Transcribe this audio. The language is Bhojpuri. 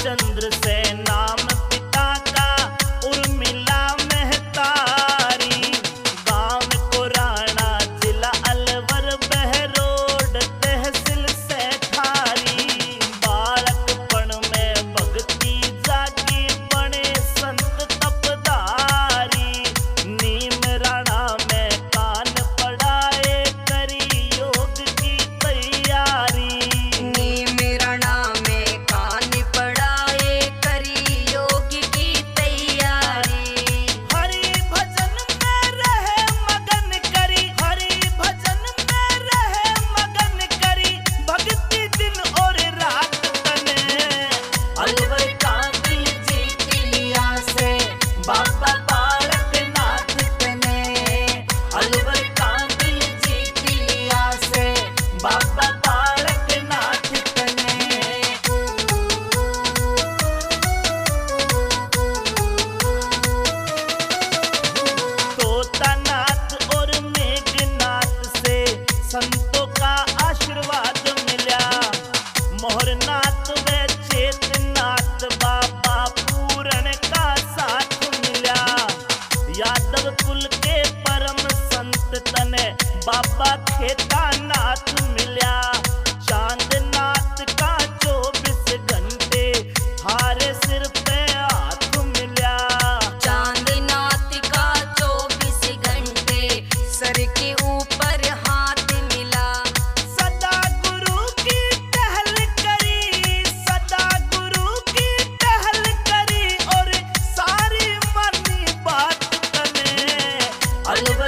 रामचंद्र से नाम पिता का उर्मिला महतारी। गांव कोराना जिला अलवर बहरोड तहसील से ठारी। बालकपन में भक्ति जागी बने संत तपदारी। नीम राणा में कान पढ़ाए करी योग की तैयारी। नीमराणा में कान पढ़ाए करी योग की तैयारी। हरि भजन में रहे मगन करी। हरि भजन में रहे मगन करी। भक्ति दिन और रात तने। अलवर कांति जीत लिया से बाबा बालकनाथ तने। अलवर कांति जीत लिया से बाबा बालकनाथ तने। तोतानाथ और मेघनाथ से संतों का आशीर्वाद मिला। मोहरनाथ व चेतनाथ बाबा पूरण का साथ मिला। यादव कुल के परम संत तने बाबा खेतानाथ मिला। चांदनाथ का 24 घंटे हारे सिर पे हाथ मिला। चांदनाथ का 24 घंटे सर के ऊपर हाथ मिला। सदा गुरु की टहल करी। सदा गुरु की टहल करी और सारी मनी बात तने। अलवर